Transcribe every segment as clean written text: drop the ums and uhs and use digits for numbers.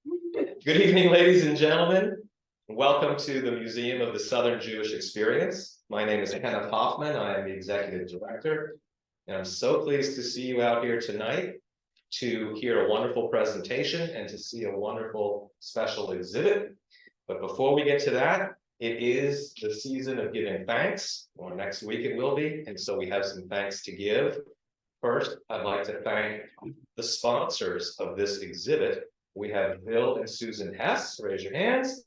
Good evening, ladies and gentlemen. Welcome to the Museum of the Southern Jewish Experience. My name is Kenneth Hoffman. I am the executive director, and I'm so pleased to see you out here tonight to hear a wonderful presentation and to see a wonderful special exhibit. But before we get to that, it is the season of giving thanks, or next week it will be, and so we have some thanks to give. First, I'd like to thank the sponsors of this exhibit. We have Bill and Susan Hess. Raise your hands.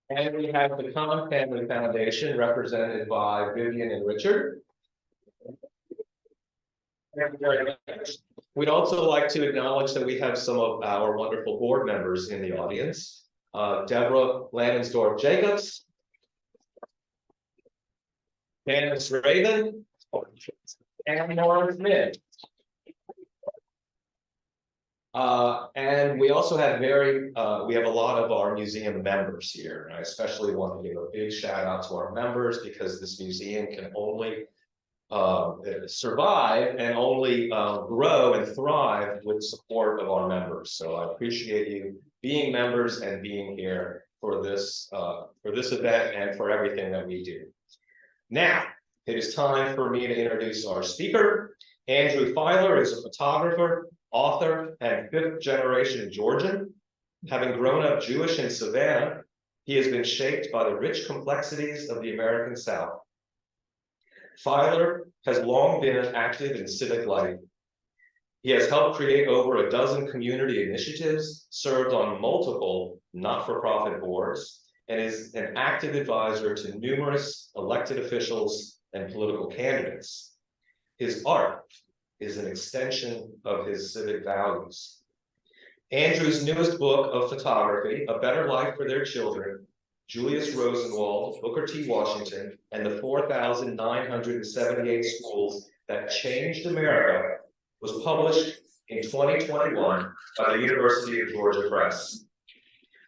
And we have the Kahn Family Foundation, represented by Vivian and Richard. Thank you very much. We'd also like to acknowledge that we have some of our wonderful board members in the audience. Deborah Lansdorf-Jacobs, Dennis Raven, and Lauren Smith. And we also have we have a lot of our museum members here. And I especially want to give a big shout out to our members because this museum can only survive and only grow and thrive with support of our members. So I appreciate you being members and being here for this event and for everything that we do. Now, it is time for me to introduce our speaker. Andrew Feiler is a photographer, author, and fifth-generation Georgian. Having grown up Jewish in Savannah, he has been shaped by the rich complexities of the American South. Feiler has long been active in civic life. He has helped create over a dozen community initiatives, served on multiple not-for-profit boards, and is an active advisor to numerous elected officials and political candidates. His art is an extension of his civic values. Andrew's newest book of photography, A Better Life for Their Children, Julius Rosenwald, Booker T. Washington, and the 4,978 Schools That Changed America, was published in 2021 by the University of Georgia Press.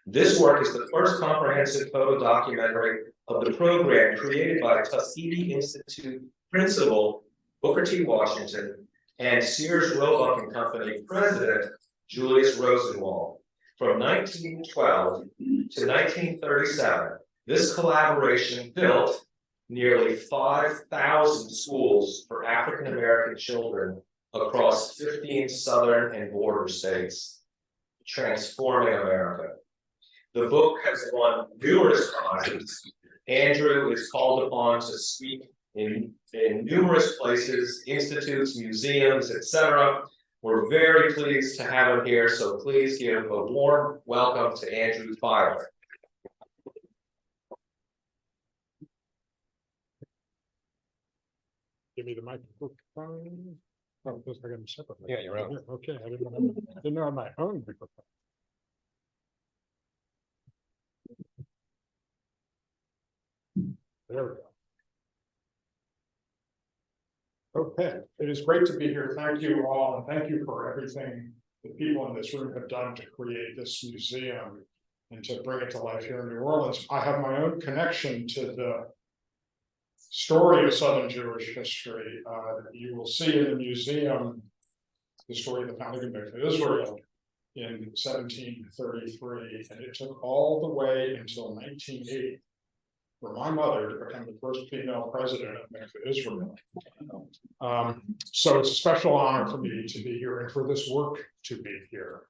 This work is the first comprehensive photo documentary of the program created by Tuskegee Institute principal Booker T. Washington and Sears Roebuck and Company president Julius Rosenwald. From 1912 to 1937, this collaboration built nearly 5,000 schools for African American children across 15 southern and border states, transforming America. The book has won numerous prizes. Andrew is called upon to speak in numerous places, institutes, museums, etc. We're very pleased to have him here, so please give a warm welcome to Andrew Feiler. Give me the microphone. Oh, just I got them separately. Yeah, you're on. Okay, I didn't know on my own microphone. There we go. Okay, it is great to be here. Thank you all, and thank you for everything the people in this room have done to create this museum and to bring it to life here in New Orleans. I have my own connection to the story of Southern Jewish history. You will see in the museum the story of the founding of Israel in 1733, and it took all the way until 1980 for my mother to become the first female president of Israel. So it's a special honor for me to be here and for this work to be here.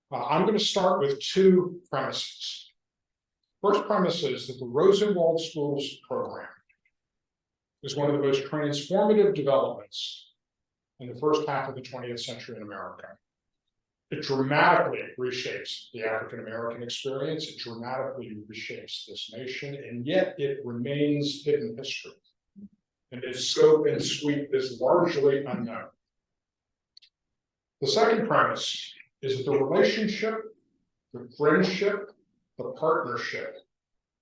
I'm going to start with two premises. First premise is that the Rosenwald Schools program is one of the most transformative developments in the first half of the 20th century in America. It dramatically reshapes the African-American experience. It dramatically reshapes this nation, and yet it remains hidden history. And its scope and sweep is largely unknown. The second premise is that the relationship, the friendship, the partnership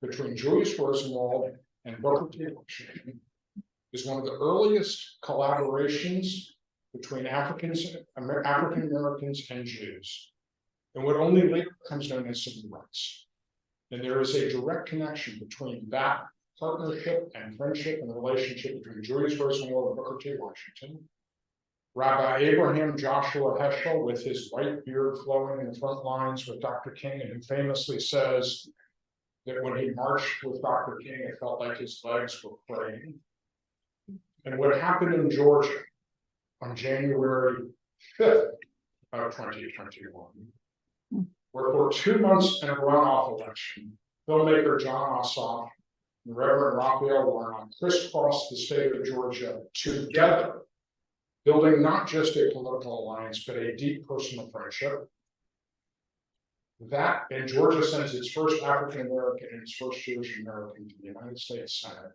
between Julius Rosenwald and Booker T. Washington is one of the earliest collaborations between African Americans and Jews, and what only later becomes known as civil rights. And there is a direct connection between that partnership and friendship and relationship between Julius Rosenwald and Booker T. Washington Rabbi Abraham Joshua Heschel, with his white beard flowing in the front lines with Dr. King, and who famously says that when he marched with Dr. King, it felt like his legs were praying. And what happened in Georgia on January 5th of 2021, where for 2 months in a runoff election, filmmaker John Ossoff and Reverend Raphael Warnock crisscrossed the state of Georgia together, building not just a political alliance, but a deep personal friendship. That, and Georgia sends its first African American and its first Jewish American to the United States Senate.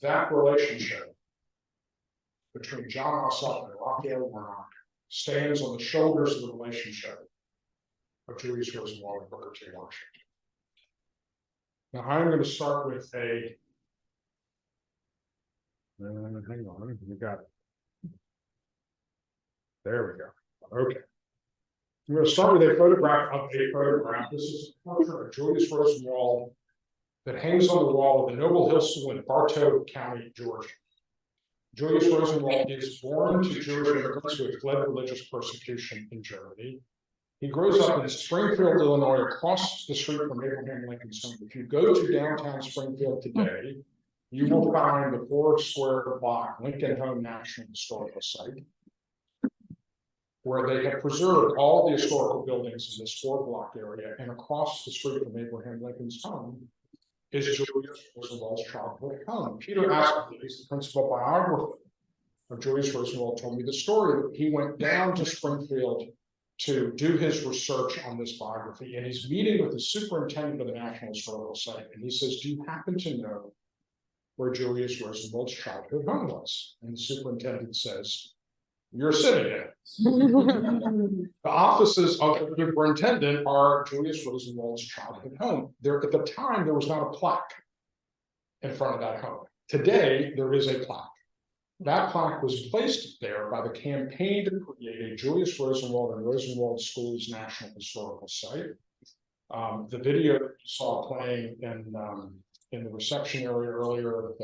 That relationship between John Ossoff and Raphael Warnock stands on the shoulders of the relationship of Julius Rosenwald and Booker T. Washington. Now I'm going to start with a. Hang on, we got it. There we go. Okay. I'm going to start with a photograph of a photograph. This is a portrait of Julius Rosenwald that hangs on the wall of the Noble Hill School in Bartow County, Georgia. Julius Rosenwald is born to Jewish immigrants who had fled religious persecution in Germany. He grows up in Springfield, Illinois, across the street from Abraham Lincoln's home. If you go to downtown Springfield today, you will find the 4-square block Lincoln Home National Historical Site, where they have preserved all the historical buildings in this 4-block area, and across the street from Abraham Lincoln's home is Julius Rosenwald's childhood home. Peter Astley, the principal biographer of Julius Rosenwald, told me the story that he went down to Springfield to do his research on this biography, and he's meeting with the superintendent of the National Historical Site, and he says, "Do you happen to know where Julius Rosenwald's childhood home was?" And the superintendent says, "You're sitting in it." The offices of the superintendent are Julius Rosenwald's childhood home. There, at the time, there was not a plaque in front of that home. Today, there is a plaque. That plaque was placed there by the campaign to create a Julius Rosenwald and Rosenwald Schools National Historical Site. The video that you saw playing in the reception area earlier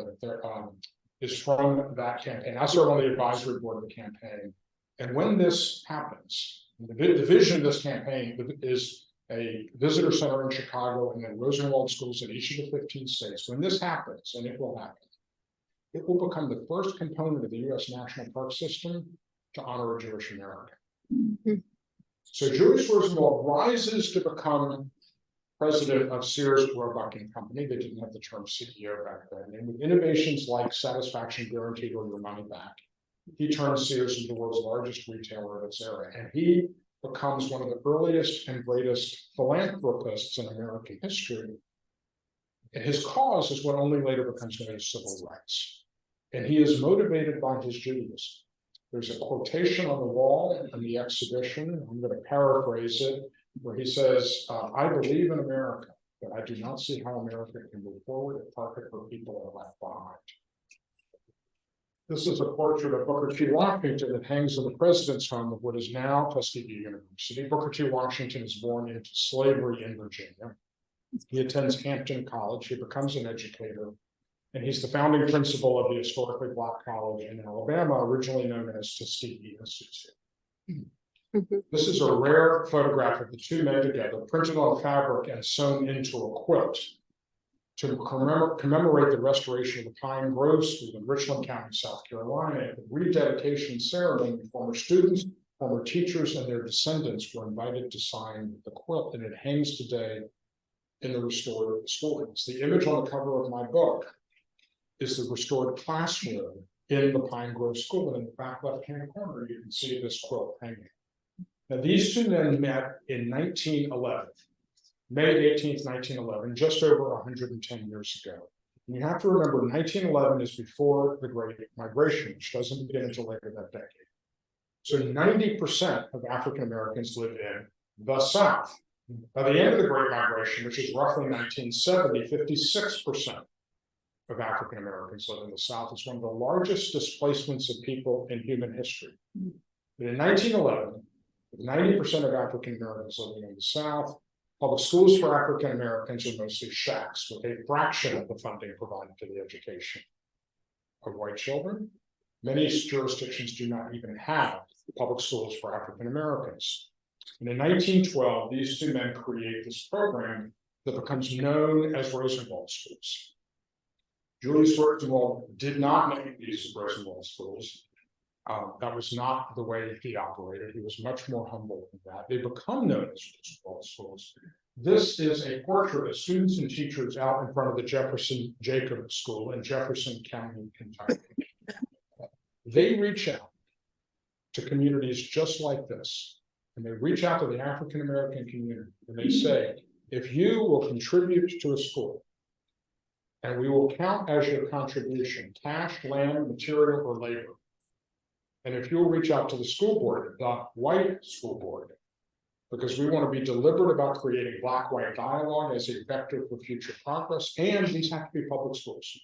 is from that campaign. I serve on the advisory board of the campaign. And when this happens, the vision of this campaign is a visitor center in Chicago and then Rosenwald schools in each of the 15 states. When this happens, and it will happen, it will become the first component of the U.S. National Park System to honor a Jewish American. So Julius Rosenwald rises to become president of Sears Roebuck and Company. They didn't have the term CEO back then. And with innovations like satisfaction guaranteed or your money back, he turns Sears into the world's largest retailer of its era. And he becomes one of the earliest and greatest philanthropists in American history. And his cause is what only later becomes known as civil rights. And he is motivated by his Judaism. There's a quotation on the wall in the exhibition. I'm going to paraphrase it, where he says, "I believe in America, but I do not see how America can move forward if perfect for people are left behind." This is a portrait of Booker T. Washington that hangs in the president's home of what is now Tuskegee University. Booker T. Washington is born into slavery in Virginia. He attends Hampton College. He becomes an educator, and he's the founding principal of the historically Black college in Alabama, originally known as Tuskegee Institute. This is a rare photograph of the two men together, printed on fabric and sewn into a quilt to commemorate the restoration of the Pine Grove School in Richland County, South Carolina. At the rededication ceremony, former students, former teachers, and their descendants were invited to sign the quilt, and it hangs today in the restored schoolhouse. The image on the cover of my book is the restored classroom in the Pine Grove School, and in the back left-hand corner, you can see this quilt hanging. Now, these two men met in 1911, May 18th, 1911, just over 110 years ago. And you have to remember, 1911 is before the Great Migration, which doesn't begin until later that decade. So 90% of African Americans live in the South. By the end of the Great Migration, which is roughly 1970, 56% of African Americans live in the South. It's one of the largest displacements of people in human history. But in 1911, with 90% of African Americans living in the South, public schools for African Americans are mostly shacks, with a fraction of the funding provided to the education of white children. Many jurisdictions do not even have public schools for African Americans. And in 1912, these two men create this program that becomes known as Rosenwald schools. Julius Rosenwald did not name these Rosenwald schools. That was not the way he operated. He was much more humble than that. They become known as Rosenwald schools. This is a portrait of students and teachers out in front of the Jefferson Jacob School in Jefferson County, Kentucky. They reach out to communities just like this, and they reach out to the African American community, and they say, if you will contribute to a school, and we will count as your contribution cash, land, material, or labor. And if you'll reach out to the school board, the white school board, because we want to be deliberate about creating Black-white dialogue as a vector for future progress, and these have to be public schools.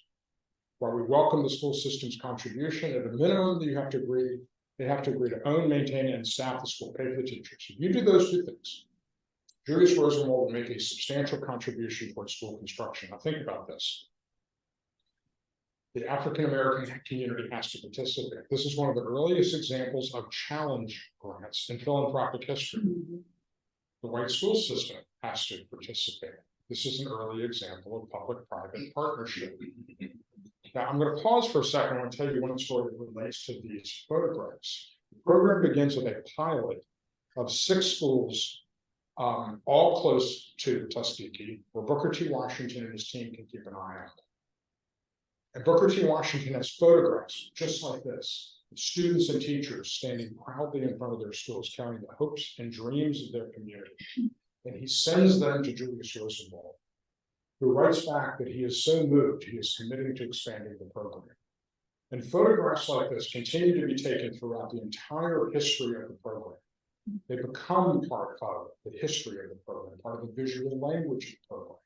While we welcome the school system's contribution, at a minimum, they have to agree to own, maintain, and staff the school, pay for the teachers. If you do those two things, Julius Rosenwald will make a substantial contribution towards school construction. Now think about this. The African American community has to participate. This is one of the earliest examples of challenge grants in philanthropic history. The white school system has to participate. This is an early example of public-private partnership. Now, I'm going to pause for a second. I want to tell you one story that relates to these photographs. The program begins with a pilot of 6 schools, all close to Tuskegee, where Booker T. Washington and his team can keep an eye out. And Booker T. Washington has photographs just like this, of students and teachers standing proudly in front of their schools, carrying the hopes and dreams of their community. And he sends them to Julius Rosenwald, who writes back that he is so moved, he is committing to expanding the program. And photographs like this continue to be taken throughout the entire history of the program. They become part of the history of the program, part of the visual language of the program.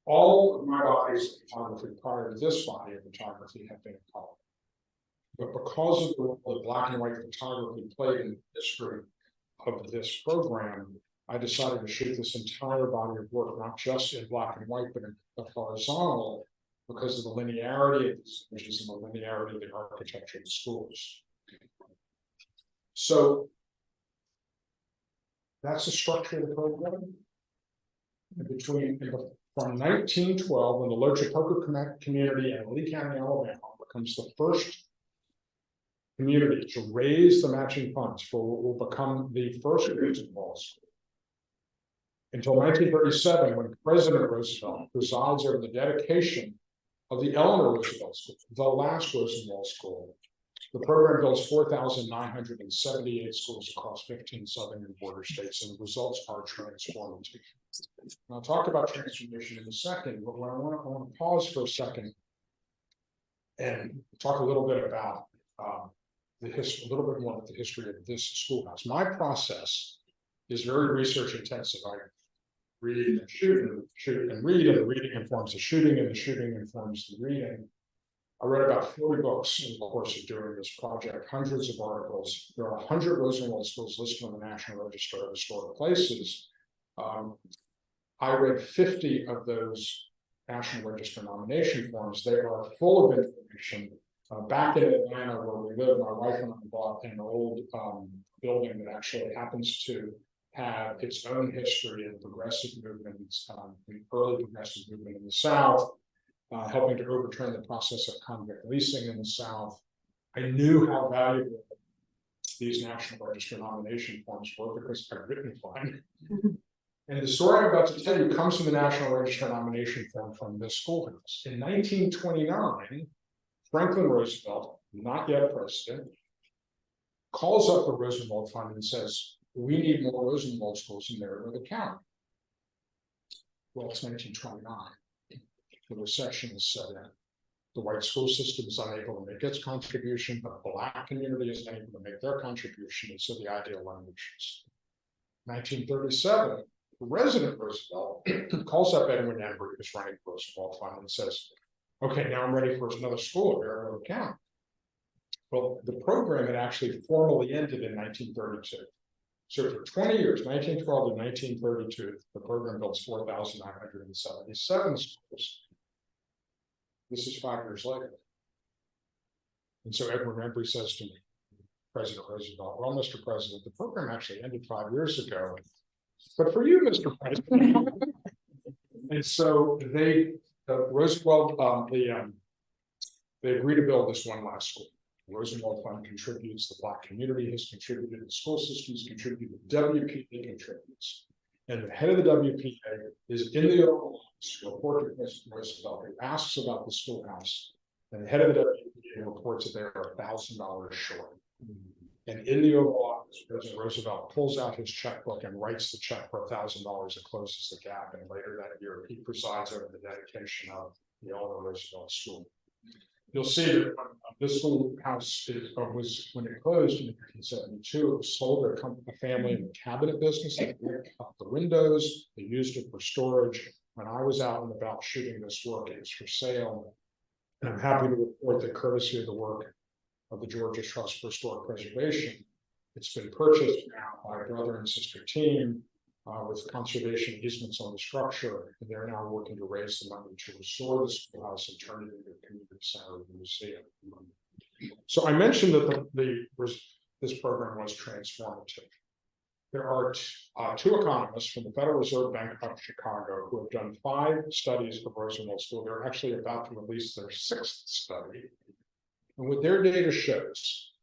All of my bodies of photography prior to this body of photography have been in color. But because of the role that Black and white photography played in the history of this program, I decided to shoot this entire body of work, not just in black and white, but in the horizontal, because of the linearity of these images and the linearity of the architecture of the schools. So that's the structure of the program. From 1912, when the Lochapoka community in Lee County, Alabama, becomes the first community to raise the matching funds for what will become the first Rosenwald school, until 1937, when President Roosevelt presides over the dedication of the Eleanor Roosevelt School, the last Rosenwald school. The program builds 4,978 schools across 15 southern and border states, and the results are transformative. And I'll talk about transformation in a second, but what I want to pause for a second and talk a little bit about the history, a little bit more about the history of this schoolhouse. My process is very research intensive. I read and shoot and read, and the reading informs the shooting, and the shooting informs the reading. I read about 40 books in the course of doing this project, hundreds of articles. There are 100 Rosenwald schools listed on the National Register of Historic Places. I read 50 of those National Register nomination forms. They are full of information. Back in Atlanta, where we live, my wife and I bought an old building that actually happens to have its own history in progressive movements, the early progressive movement in the South, helping to overturn the process of convict leasing in the South. I knew how valuable these National Register nomination forms were because I've written one. And the story I'm about to tell you comes from the National Register nomination form from this schoolhouse. In 1929, Franklin Roosevelt, not yet president, calls up the Rosenwald Fund and says, we need more Rosenwald schools in Marietta County. Well, it's 1929. The recession is set in. The white school system is unable to make its contribution, but the Black community is unable to make their contribution, and so the idea languishes. 1937, President Roosevelt calls up Edwin Embry, who's running the Rosenwald Fund, and says, okay, now I'm ready for another school in Marietta County. Well, the program had actually formally ended in 1932. So for 20 years, 1912 to 1932, the program builds 4,977 schools. This is 5 years later. And so Edward Embry says to me, President Roosevelt, well, Mr. President, the program actually ended 5 years ago. But for you, Mr. President. And so they, Roosevelt, they agreed to build this one last school. The Rosenwald Fund contributes, the Black community has contributed, the school systems contributed, the WPA contributes. And the head of the WPA is in the Oval Office to report to President Roosevelt, who asks about the schoolhouse. And the head of the WPA reports that they are $1,000 short. And in the Oval Office, President Roosevelt pulls out his checkbook and writes the check for $1,000 and closes the gap. And later that year, he presides over the dedication of the Eleanor Roosevelt School. You'll see that this schoolhouse was, when it closed in 1972, it was sold to a family in the cabinet business. They ripped up the windows, they used it for storage. When I was out and about shooting this work, it was for sale. And I'm happy to report that courtesy of the work of the Georgia Trust for Historic Preservation, it's been purchased now by a brother and sister team with conservation easements on the structure. And they're now working to raise the money to restore the schoolhouse and turn it into a community center of the museum. So I mentioned that this program was transformative. There are two economists from the Federal Reserve Bank of Chicago who have done 5 studies of Rosenwald School. They're actually about to release their 6th study. And what their data shows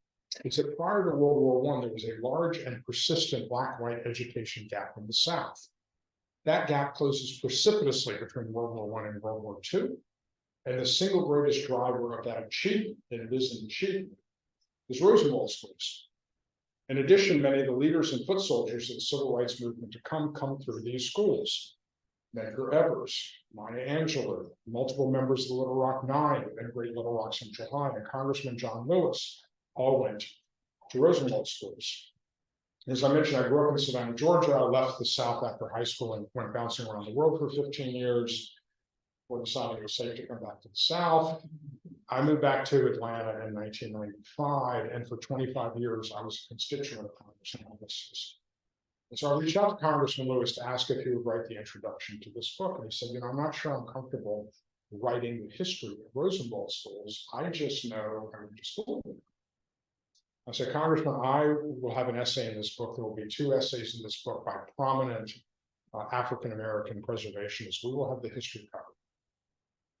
is that prior to World War I, there was a large and persistent Black-white education gap in the South. That gap closes precipitously between World War I and World War II. And the single greatest driver of that achievement, and it is an achievement, is Rosenwald schools. In addition, many of the leaders and foot soldiers of the civil rights movement to come through these schools. Medgar Evers, Maya Angelou, multiple members of the Little Rock Nine and Great Little Rock Central High, and Congressman John Lewis all went to Rosenwald schools. As I mentioned, I grew up in Savannah, Georgia. I left the South after high school and went bouncing around the world for 15 years before deciding it was safe to come back to the South. I moved back to Atlanta in 1995, and for 25 years, I was a constituent of Congressman Lewis. And so I reached out to Congressman Lewis to ask if he would write the introduction to this book. And he said, I'm not sure I'm comfortable writing the history of Rosenwald schools. I just know I went to school. I said, Congressman, I will have an essay in this book. There will be 2 essays in this book by prominent African-American preservationists. We will have the history covered.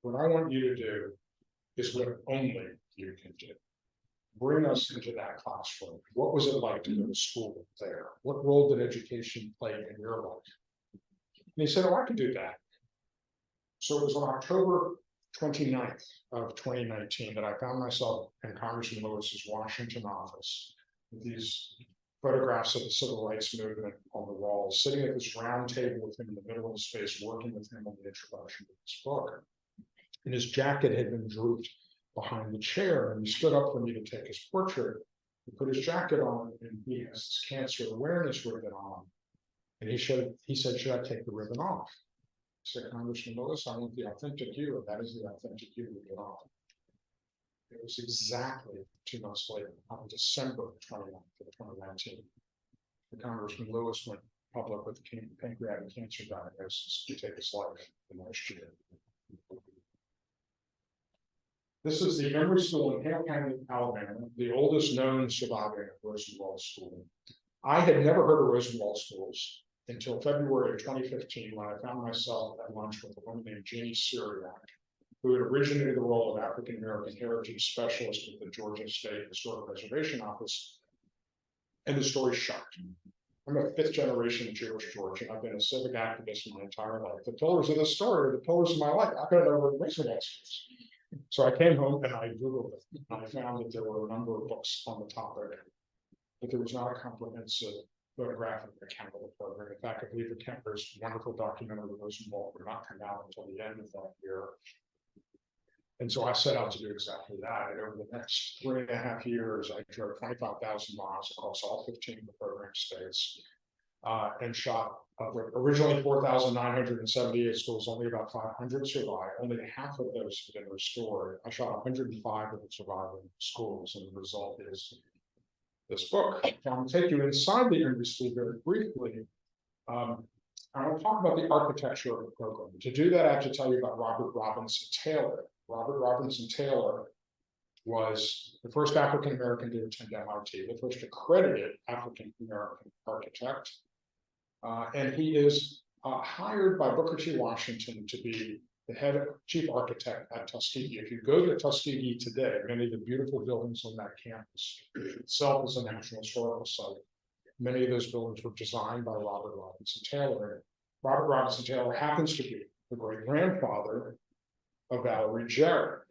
What I want you to do is what only you can do. Bring us into that classroom. What was it like to go to school there? What role did education play in your life? And he said, I can do that. So it was on October 29th of 2019 that I found myself in Congressman Lewis's Washington office with these photographs of the civil rights movement on the walls, sitting at this round table with him in the middle of the space, working with him on the introduction to this book. And his jacket had been drooped behind the chair, and he stood up for me to take his portrait. He put his jacket on, and he has this cancer awareness ribbon on. And he said, should I take the ribbon off? I said, Congressman Lewis, I want the authentic you, and that is the authentic you we get off. It was exactly 2 months later, on December 29th of 2019. The Congressman Lewis went public with pancreatic cancer diagnosis to take his life the next year. This is the Emory School in Hale County, Alabama, the oldest known surviving Rosenwald School. I had never heard of Rosenwald schools until February of 2015, when I found myself at lunch with a woman named Jeannie Syriac, who had originated the role of African American Heritage Specialist with the Georgia State Historic Preservation Office. And the story shocked me. I'm a 5th generation Jewish Georgian. I've been a civic activist my entire life. The pillars of this story are the pillars of my life. I could have never Rosenwald schools. So I came home and I Googled it. And I found that there were a number of books on the topic, but there was not a comprehensive photographic account of the program. In fact, I believe the Kemper's wonderful documentary of Rosenwald would not come out until the end of that year. And so I set out to do exactly that. And over the next 3.5 years, I drove 25,000 miles across all 15 of the program states and shot originally 4,978 schools. Only about 500 survived. Only half of those have been restored. I shot 105 of the surviving schools, and the result is this book. I'll take you inside the Emory School very briefly. I want to talk about the architecture of the program. To do that, I have to tell you about Robert Robinson Taylor. Robert Robinson Taylor was the first African-American to attend MIT, the first accredited African-American architect. And he is hired by Booker T. Washington to be the head chief architect at Tuskegee. If you go to Tuskegee today, many of the beautiful buildings on that campus itself is a National Historical Site. Many of those buildings were designed by Robert Robinson Taylor. And Robert Robinson Taylor happens to be the great grandfather of Valerie Jarrett,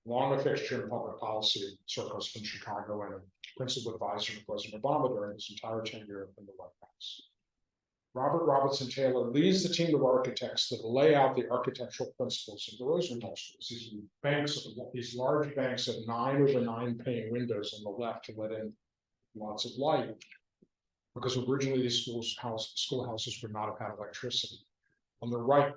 long a fixture in public policy circles in Chicago and a principal advisor to President Obama during his entire tenure in the White House. Robert Robinson Taylor leads the team of architects that lay out the architectural principles of the Rosenwald schools. These large banks of 9/9 pane windows on the left to let in lots of light, because originally these schoolhouses would not have had electricity. On the right,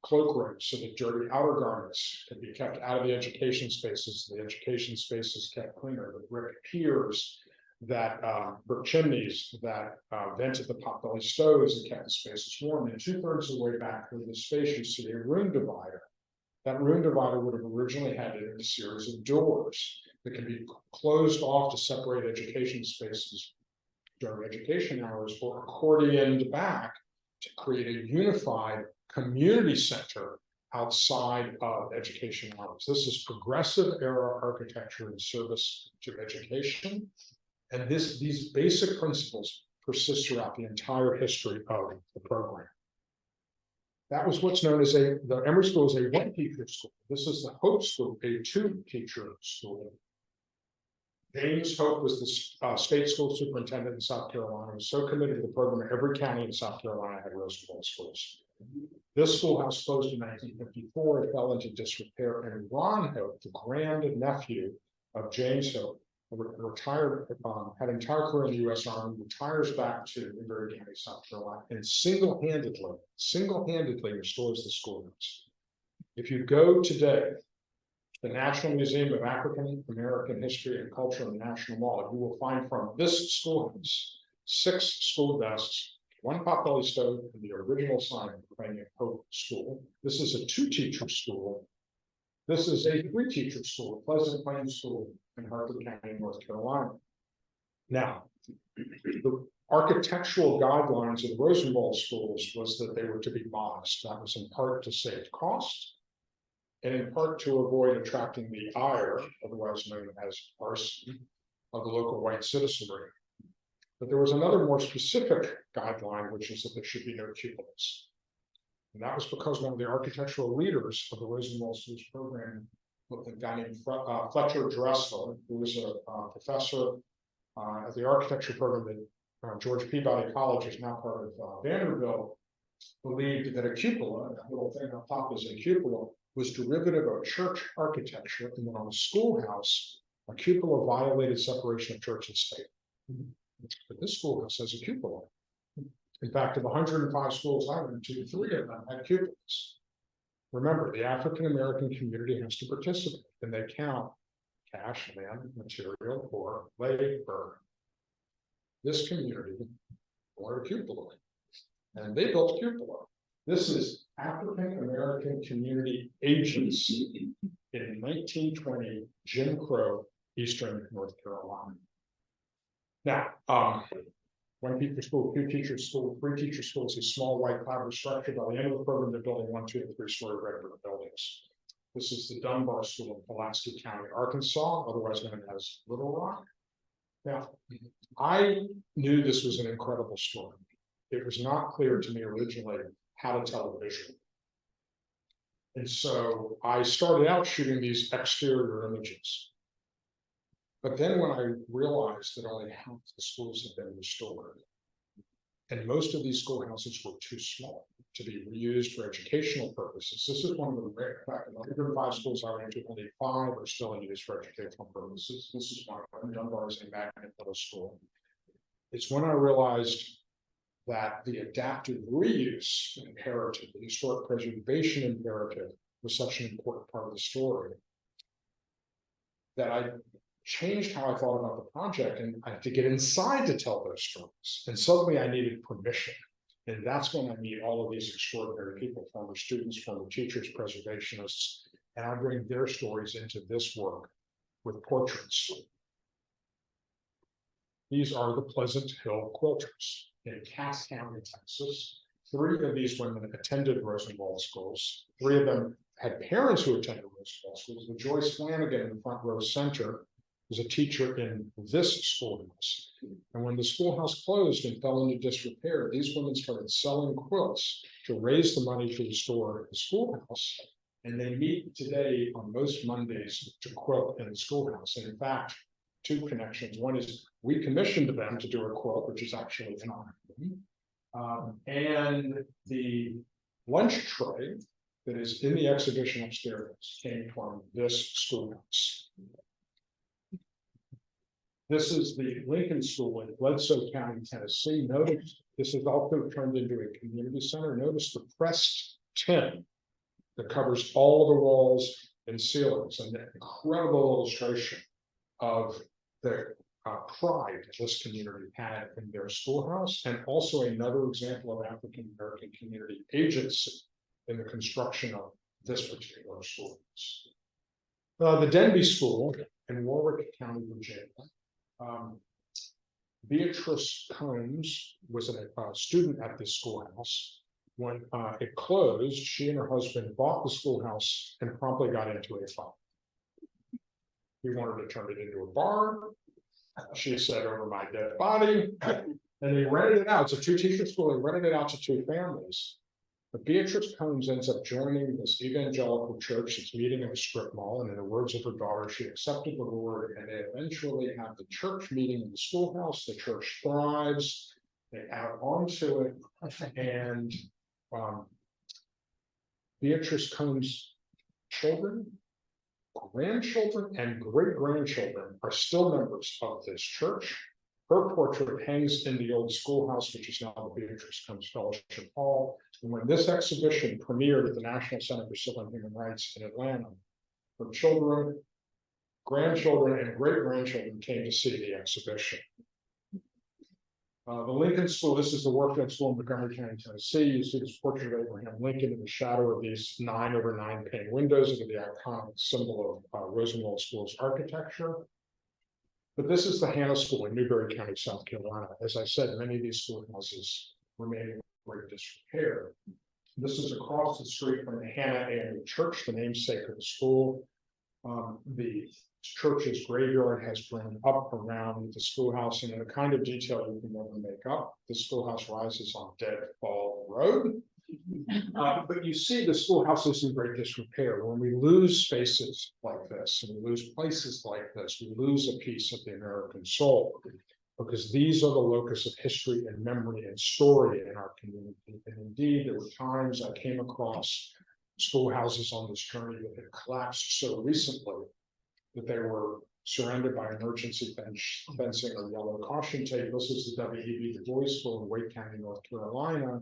cloakrooms so that dirty outer garments could be kept out of the education spaces. The education spaces kept cleaner. The brick piers that brick chimneys that vented the potbelly stoves and kept the spaces warm. And 2/3 of the way back through the space, you see a room divider. That room divider would have originally had a series of doors that can be closed off to separate education spaces during education hours, or accordioned back to create a unified community center outside of education hours. This is progressive era architecture in service to education. And these basic principles persist throughout the entire history of the program. That was what's known as the Emory School is a one-teacher school. This is the Hope School, a two-teacher school. James Hope was the state school superintendent in South Carolina. He was so committed to the program, every county in South Carolina had Rosenwald schools. This schoolhouse closed in 1954. It fell into disrepair, and Ron Hope, the grandnephew of James Hope, retired, had an entire career in the U.S. Army, retires back to Newberry County, South Carolina, and single-handedly restores the schoolhouse. If you go today, the National Museum of African American History and Culture in the National Mall, you will find from this schoolhouse 6 school desks, 1 potbelly stove, and the original sign proclaiming Hope School. This is a 2-teacher school. This is a 3-teacher school, Pleasant Plains School in Harford County, North Carolina. Now, the architectural guidelines of the Rosenwald schools was that they were to be modest. That was in part to save cost, and in part to avoid attracting the ire, otherwise known as arson, of the local white citizenry. But there was another more specific guideline, which is that there should be no cupolas. And that was because one of the architectural leaders of the Rosenwald Schools program, a guy named Fletcher Dressler, who was a professor at the architecture program at George Peabody College, is now part of Vanderbilt, believed that a cupola, that little thing on top is a cupola, was derivative of church architecture, and that on a schoolhouse, a cupola violated separation of church and state. But this schoolhouse has a cupola. In fact, of 105 schools I went to, 3 of them had cupolas. Remember, the African American community has to participate, and they count cash, land, material, or labor. This community wanted a cupola, and they built a cupola. This is African American Community Agency in 1920 Jim Crow, Eastern North Carolina. Now, 1-teacher school, 2-teacher school, 3-teacher school is a small white collaborative structure. By the end of the program, they're building 1, 2, and 3-story red brick buildings. This is the Dunbar School in Pulaski County, Arkansas, otherwise known as Little Rock. Now, I knew this was an incredible story. It was not clear to me originally how to tell a visual. And so I started out shooting these exterior images. But then when I realized that only half the schools had been restored, and most of these schoolhouses were too small to be reused for educational purposes. This is one of the rare, in fact, 105 schools I went to, only 5 are still in use for educational purposes. This is one of them. Dunbar is a magnet middle school. It's when I realized that the adaptive reuse imperative, the historic preservation imperative, was such an important part of the story that I changed how I thought about the project, and I had to get inside to tell those stories. And suddenly I needed permission. And that's when I meet all of these extraordinary people, former students, former teachers, preservationists, and I bring their stories into this work with portraits. These are the Pleasant Hill Quilters in Cass County, Texas. 3 of these women attended Rosenwald schools. 3 of them had parents who attended Rosenwald schools. But Joyce Flanagan in the front row center was a teacher in this schoolhouse. And when the schoolhouse closed and fell into disrepair, these women started selling quilts to raise the money to restore the schoolhouse. And they meet today on most Mondays to quilt in the schoolhouse. And in fact, 2 connections. One is we commissioned them to do a quilt, which is actually an honor. And the lunch tray that is in the exhibition upstairs came from this schoolhouse. This is the Lincoln School in Bledsoe County, Tennessee. Notice this is also turned into a community center. Notice the pressed tin that covers all the walls and ceilings, and the incredible illustration of the pride this community had in their schoolhouse, and also another example of African American community agency in the construction of this particular schoolhouse. The Denby School in Warwick County, Virginia. Beatrice Combs was a student at this schoolhouse. When it closed, she and her husband bought the schoolhouse and promptly got into a fight. He wanted to turn it into a bar. She said, "Over my dead body." And they rented it out. It's a 2-teacher school. They rented it out to 2 families. But Beatrice Combs ends up joining this evangelical church that's meeting in a strip mall. And in the words of her daughter, she accepted the Lord, and they eventually have the church meeting in the schoolhouse. The church thrives. They add on to it. And Beatrice Combs' children, grandchildren, and great-grandchildren are still members of this church. Her portrait hangs in the old schoolhouse, which is now the Beatrice Combs Fellowship Hall. And when this exhibition premiered at the National Center for Civil and Human Rights in Atlanta, her children, grandchildren, and great-grandchildren came to see the exhibition. The Lincoln School, this is the Warfield School in Montgomery County, Tennessee. You see this portrait of Abraham Lincoln in the shadow of these 9/9 pane windows that are the iconic symbol of Rosenwald School's architecture. But this is the Hannah School in Newberry County, South Carolina. As I said, many of these schoolhouses remain in great disrepair. This is across the street from the Hannah AME Church, the namesake of the school. The church's graveyard has grown up around the schoolhouse, and in a kind of detail you can never make up. The schoolhouse rises on Deadfall Road. But you see the schoolhouse is in great disrepair. When we lose spaces like this, and we lose places like this, we lose a piece of the American soul, because these are the locus of history and memory and story in our community. And indeed, there were times I came across schoolhouses on this journey that had collapsed so recently that they were surrounded by emergency fencing or yellow caution tape. This is the W.E.B. Du Bois School in Wake County, North Carolina,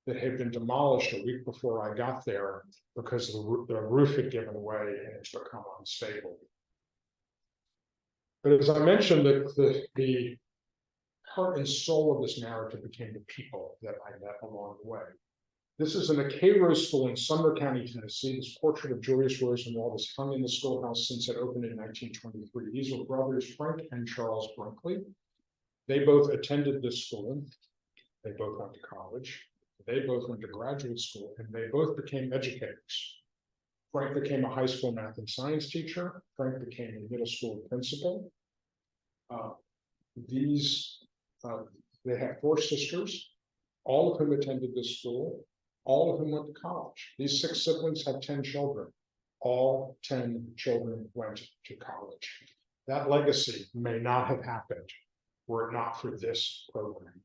that had been demolished a week before I got there because the roof had given way and it's become unstable. But as I mentioned, the heart and soul of this narrative became the people that I met along the way. This is in the Cairo School in Sumner County, Tennessee. This portrait of Julius Rosenwald is hung in the schoolhouse since it opened in 1923. These were brothers Frank and Charles Brinkley. They both attended this school. They both went to college. They both went to graduate school, and they both became educators. Frank became a high school math and science teacher. Frank became a middle school principal. They had 4 sisters, all of whom attended this school. All of whom went to college. These 6 siblings had 10 children. All 10 children went to college. That legacy may not have happened were it not for this program.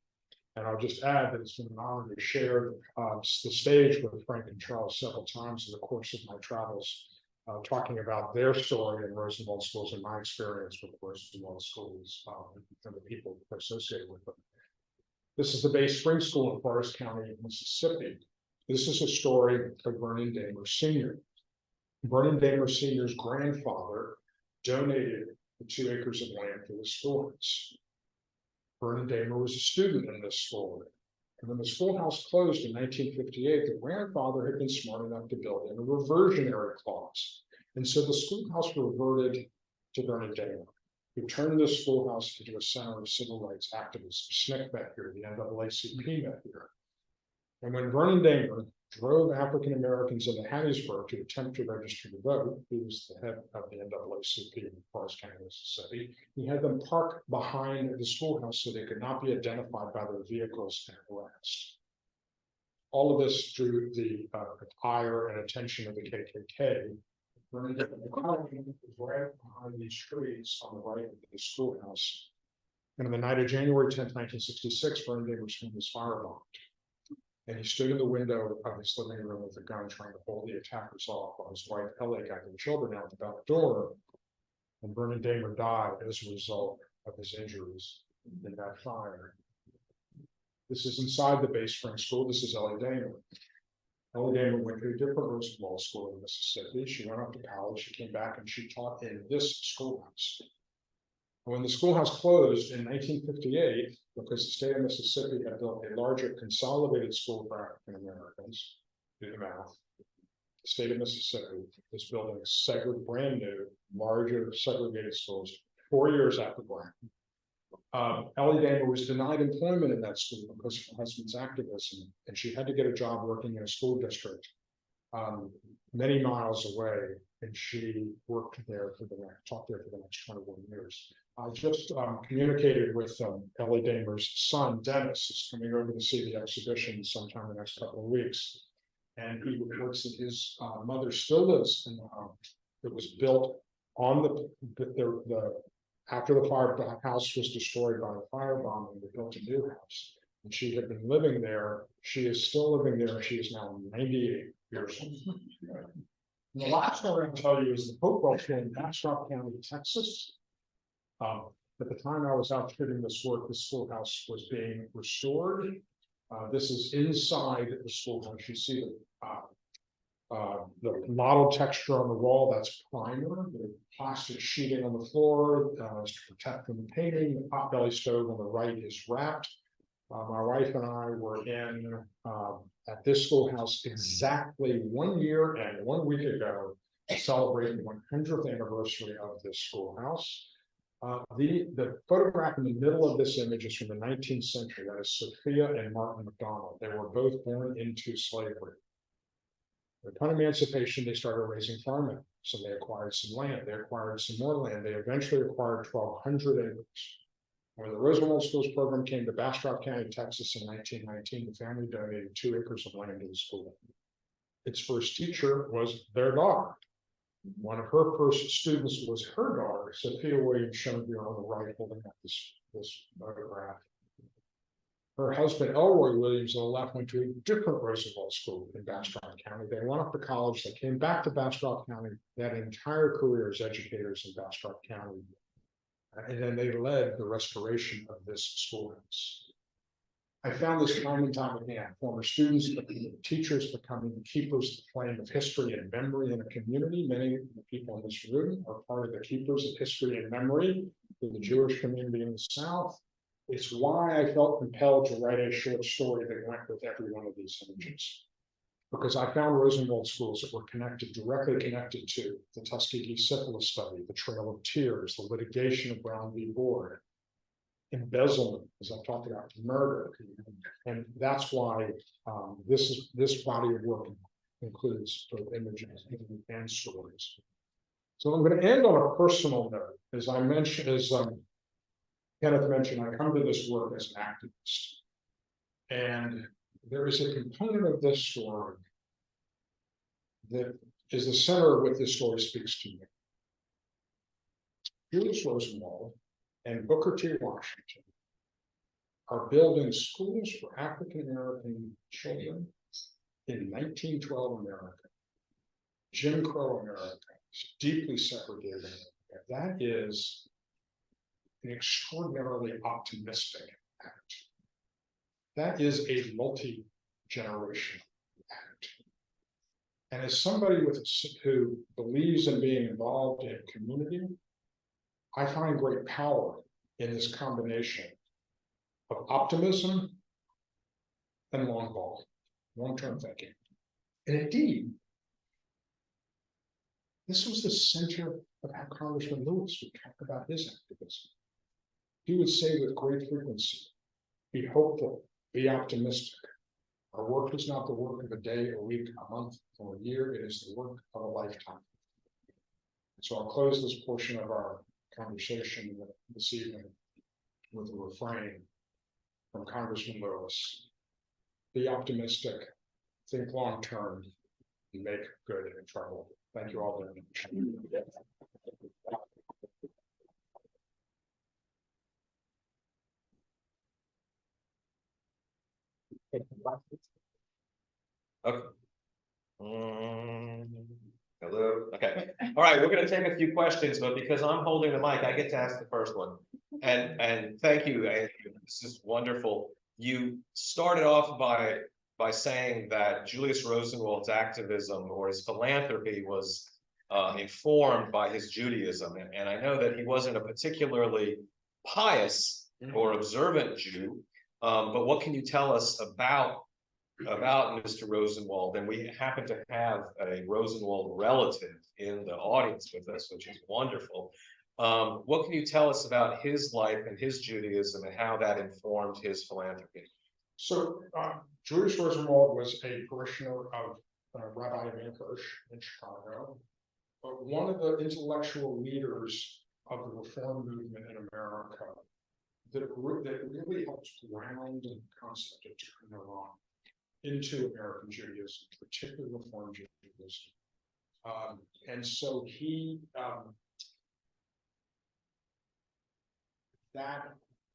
And I'll just add that it's been an honor to share the stage with Frank and Charles several times in the course of my travels, talking about their story in Rosenwald schools and my experience with Rosenwald schools and the people associated with them. This is the Bay Springs School in Forest County, Mississippi. This is a story of Vernon Damer Sr. Vernon Damer Sr.'s grandfather donated the 2 acres of land for the schoolhouse. Vernon Damer was a student in this school. And when the schoolhouse closed in 1958, the grandfather had been smart enough to build in a reversionary clause. And so the schoolhouse reverted to Vernon Dahmer, who turned this schoolhouse into a center of civil rights activism. SNCC met here, the NAACP met here. And when Vernon Dahmer drove African Americans into Hattiesburg to attempt to register to vote, he was the head of the NAACP in Forest County, Mississippi, he had them park behind the schoolhouse so they could not be identified by their vehicles and harassed. All of this drew the ire and attention of the KKK. Vernon Dahmer was right behind these trees on the right of the schoolhouse. And on the night of January 10th, 1966, Vernon Dahmer's home was firebombed. And he stood in the window of his living room with a gun trying to hold the attackers off while his wife Ellie got the children out the back door. And Vernon Dahmer died as a result of his injuries in that fire. This is inside the Bay Springs School. This is Ellie Dahmer. Ellie Dahmer went to a different Rosenwald school in Mississippi. She went off to college. She came back and she taught in this schoolhouse. When the schoolhouse closed in 1958, because the state of Mississippi had built a larger consolidated school for African Americans, do the math, the state of Mississippi is building brand new, larger segregated schools 4 years after Black. Ellie Dahmer was denied employment in that school because of her husband's activism, and she had to get a job working in a school district many miles away, and she worked there taught there for the next 21 years. I just communicated with Ellie Dahmer's son, Dennis, who's coming over to see the exhibition sometime in the next couple of weeks. And he reports that his mother still lives in the home. It was built on after the house was destroyed by a firebombing, they built a new house. And she had been living there. She is still living there. She is now 98 years old. And the last story I'll tell you is the Hopewell School in Bastrop County, Texas. At the time I was outfitting this work, the schoolhouse was being restored. This is inside the schoolhouse. You see the model texture on the wall, that's primer, the plastic sheeting on the floor to protect from the painting. The potbelly stove on the right is wrapped. My wife and I were in at this schoolhouse exactly 1 year and 1 week ago, celebrating the 100th anniversary of this schoolhouse. The photograph in the middle of this image is from the 19th century. That is Sophia and Martin McDonald. They were both born into slavery. Upon emancipation, they started raising farmland. So they acquired some land. They acquired some more land. They eventually acquired 1,200 acres. When the Rosenwald Schools program came to Bastrop County, Texas in 1919, the family donated 2 acres of land to the school. Its first teacher was their daughter. One of her first students was her daughter, Sophia Williams, shown here on the right, holding up this photograph. Her husband, Elroy Williams, on the left, went to a different Rosenwald school in Bastrop County. They went off to college. They came back to Bastrop County. They had an entire career as educators in Bastrop County. And then they led the restoration of this schoolhouse. I found this time and time again, former students, teachers becoming the keepers of the flame of history and memory in a community. Many of the people in this room are part of the keepers of history and memory in the Jewish community in the South. It's why I felt compelled to write a short story that went with every one of these images. Because I found Rosenwald schools that were directly connected to the Tuskegee syphilis study, the Trail of Tears, the litigation of Brown v. Board, embezzlement, as I talked about, murder. And that's why this body of work includes both images and stories. So I'm going to end on a personal note. As I mentioned, Kenneth mentioned, I come to this work as an activist. And there is a component of this story that is the center of what this story speaks to me. Julius Rosenwald and Booker T. Washington are building schools for African American children in 1912 America, Jim Crow America, deeply segregated America. That is an extraordinarily optimistic act. That is a multi-generational act. And as somebody who believes in being involved in community, I find great power in this combination of optimism and long-term thinking. And indeed, this was the center of how Congressman Lewis would talk about his activism. He would say with great frequency, be hopeful, be optimistic. Our work is not the work of a day, a week, a month, or a year. It is the work of a lifetime. So I'll close this portion of our conversation this evening with a refrain from Congressman Lewis. Be optimistic, think long term, and make good in trouble. Thank you all very much. Okay. Hello. Okay. All right. We're going to take a few questions, but because I'm holding the mic, I get to ask the first one. And thank you. This is wonderful. You started off by saying that Julius Rosenwald's activism or his philanthropy was informed by his Judaism, and I know that he wasn't a particularly pious or observant Jew. But what can you tell us about Mr. Rosenwald? And we happen to have a Rosenwald relative in the audience with us, which is wonderful. What can you tell us about his life and his Judaism and how that informed his philanthropy? So Julius Rosenwald was a parishioner of Rabbi Hirsch in Chicago, but one of the intellectual leaders of the reform movement in America that really helped ground the concept of Tikkun Olam into American Judaism, particularly Reform Judaism. And so he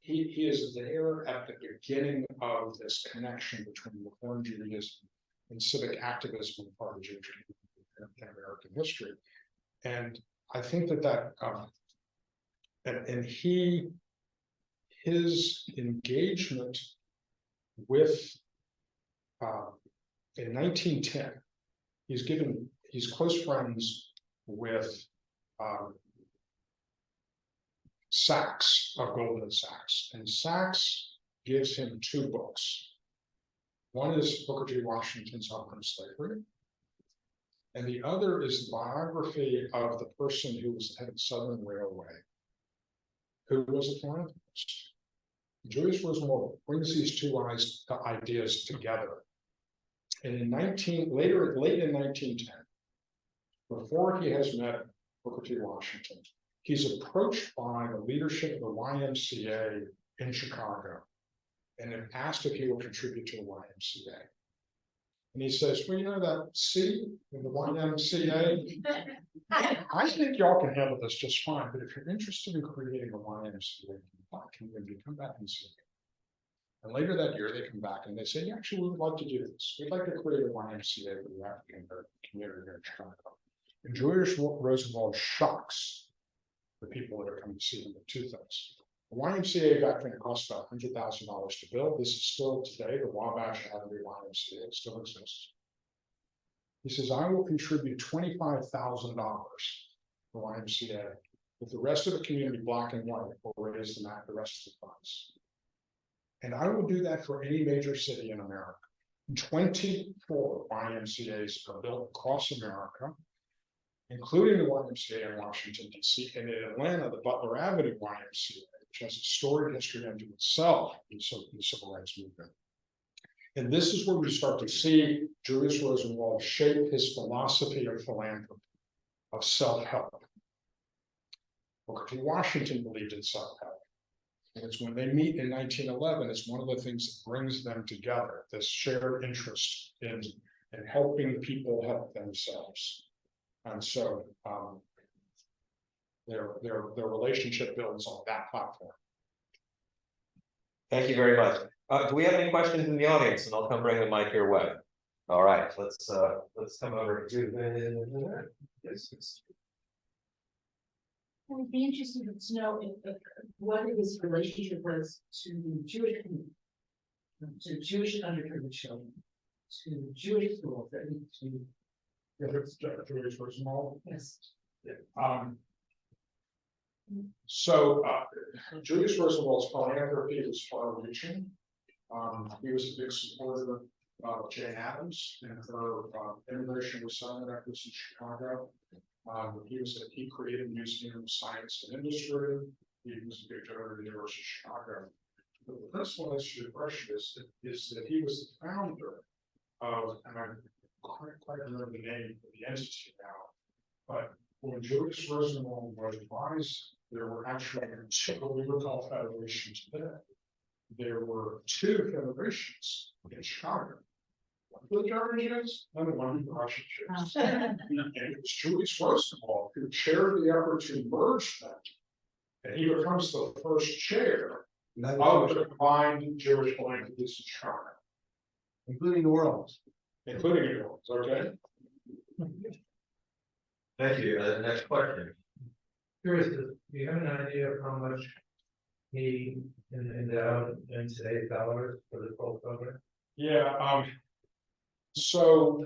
is there at the beginning of this connection between Reform Judaism and civic activism in part of Jewish in American history. And I think his engagement with in 1910, he's close friends with Sachs of Goldman Sachs, and Sachs gives him two books. One is Booker T. Washington's Up from Slavery, and the other is the biography of the person who was the head of Southern Railway, who was a philanthropist. Julius Rosenwald brings these two ideas together. And late in 1910, before he has met Booker T. Washington, he's approached by the leadership of the YMCA in Chicago and asked if he will contribute to the YMCA. And he says, well, you know that city in the YMCA, I think y'all can handle this just fine, but if you're interested in creating a YMCA, come back and see me. And later that year, they come back and they say, actually, we would like to do this. We'd like to create a YMCA for the African American community here in Chicago. And Julius Rosenwald shocks the people that are coming to see him with two things. The YMCA back then cost about $100,000 to build. This is still today, the Wabash Avenue YMCA, it still exists. He says, I will contribute $25,000 to the YMCA. If the rest of the community, black and white, will raise the rest of the funds. And I will do that for any major city in America. 24 YMCAs are built across America, including the YMCA in Washington, D.C., and in Atlanta, the Butler Avenue YMCA, which has a storied history unto itself in the civil rights movement. And this is where we start to see Julius Rosenwald shape his philosophy of philanthropy, of self-help. Booker T. Washington believed in self-help. And it's when they meet in 1911, it's one of the things that brings them together, this shared interest in helping people help themselves. And so their relationship builds on that platform. Thank you very much. Do we have any questions in the audience? And I'll come bring the mic your way. All right, let's come over to yes. I would be interested to know what his relationship was to Jewish community, to Jewish underprivileged children, to Jewish schools, Julius Rosenwald. Yes. So Julius Rosenwald's philanthropy was far-reaching. He was a big supporter of Jane Addams and her immigration with Southern efforts in Chicago. He created Museum of Science and Industry. He was a big donor to the University of Chicago. But the principal issue of question is that he was the founder of, and I quite remember the name of the entity now, but when Julius Rosenwald was advised, there were actually two, what we would call federations today. There were two federations in Chicago. One for the Georgians and the one for the Russians. And it was Julius Rosenwald who chaired the effort to merge them. And he becomes the first chair of the combined Jewish philanthropists in Chicago. Including New Orleans. Including New Orleans, okay? Thank you. Next question. Curious, do you have an idea of how much he endowed in today's dollars for this whole program? Yeah, so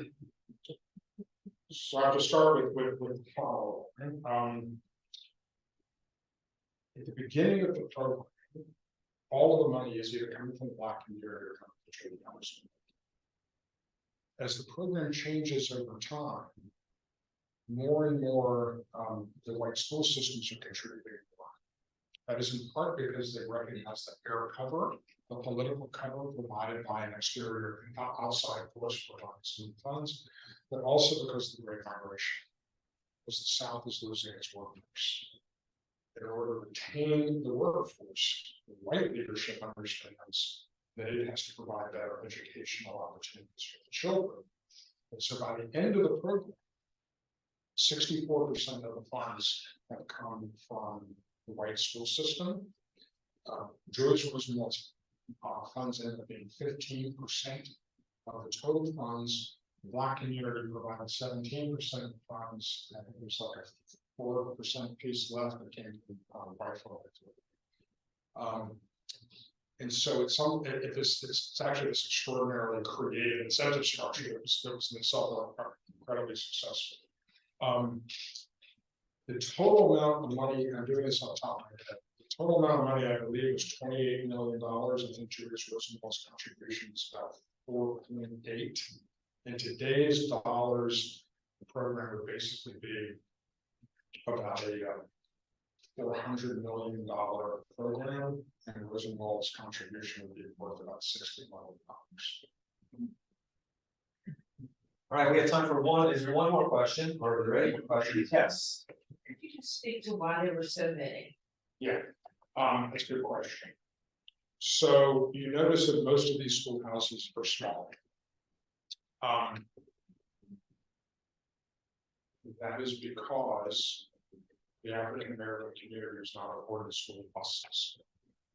I have to start with the following. At the beginning of the program, all of the money is either coming from the Black community or coming from the Trading Council. As the program changes over time, more and more the white school systems are contributing more. That is in part because they recognize that air cover, the political cover provided by an exterior outside force provides some funds, but also because of the Great Migration, because the South is losing its workforce. In order to retain the workforce, the white leadership understands that it has to provide better educational opportunities for the children. And so by the end of the program, 64% of the funds have come from the white school system. Julius Rosenwald's funds end up being 15% of the total funds. The Black community provided 17% of the funds, and it was like a 4% piece left that came from white folks. And so it's actually this extraordinarily creative incentive structure that was in itself incredibly successful. The total amount of money, I'm doing this on top of my head, the total amount of money I believe was $28 million. I think Julius Rosenwald's contribution is about 4.8. In today's dollars, the program would basically be about a $400 million program, and Rosenwald's contribution would be worth about $60 million. All right, we have time for one. Is there one more question, or are there any more questions? Yes. Could you just speak to why there were so many? Yeah, that's a good question. So you notice that most of these schoolhouses are small. That is because the African American community is not afforded school buses.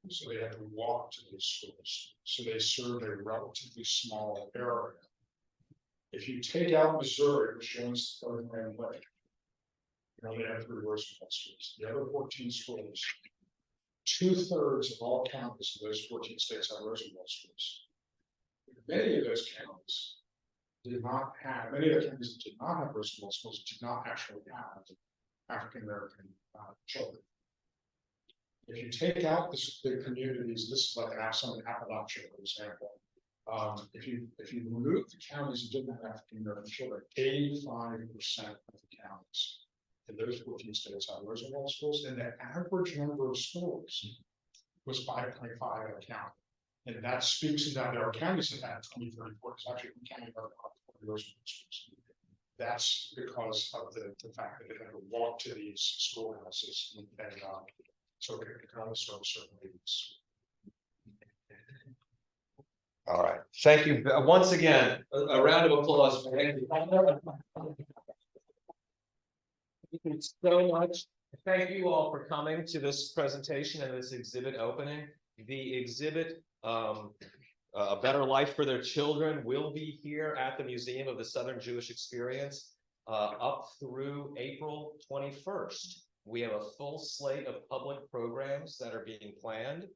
So they have to walk to these schools. So they serve a relatively small area. If you take out Missouri, which joins the Rosenwald and Black, you only have 3 Rosenwald schools. The other 14 schools, 2/3 of all counties of those 14 states have Rosenwald schools. Many of those counties did not have, many of the counties that did not have Rosenwald schools did not actually have African American children. If you take out the communities, this is like some in Appalachia, for example. If you remove the counties that didn't have African American children, 85% of the counties in those 14 states have Rosenwald schools, and the average number of schools was 5.5 a county. And that speaks to that there are counties that have 20, 34, it's actually one county of Rosenwald schools. That's because of the fact that they had to walk to these schoolhouses and so it can only serve certain needs. All right. Thank you once again. A round of applause for Andy. Thank you so much. Thank you all for coming to this presentation and this exhibit opening. The exhibit, A Better Life for Their Children, will be here at the Museum of the Southern Jewish Experience up through April 21st. We have a full slate of public programs that are being planned,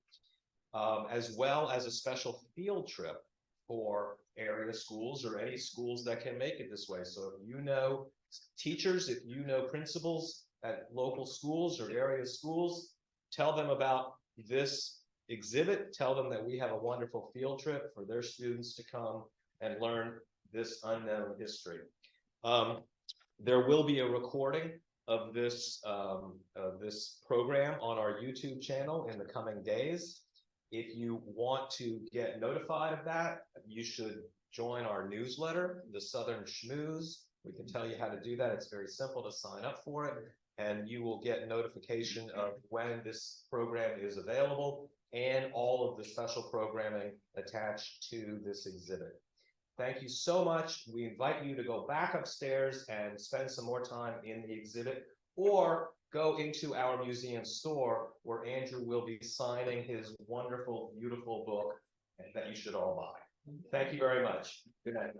as well as a special field trip for area schools or any schools that can make it this way. So if you know teachers, if you know principals at local schools or area schools, tell them about this exhibit, tell them that we have a wonderful field trip for their students to come and learn this unknown history. There will be a recording of this program on our YouTube channel in the coming days. If you want to get notified of that, you should join our newsletter, the Southern Schmooze. We can tell you how to do that. It's very simple to sign up for it, and you will get notification of when this program is available and all of the special programming attached to this exhibit. Thank you so much. We invite you to go back upstairs and spend some more time in the exhibit, or go into our museum store where Andrew will be signing his wonderful, beautiful book that you should all buy. Thank you very much. Good night.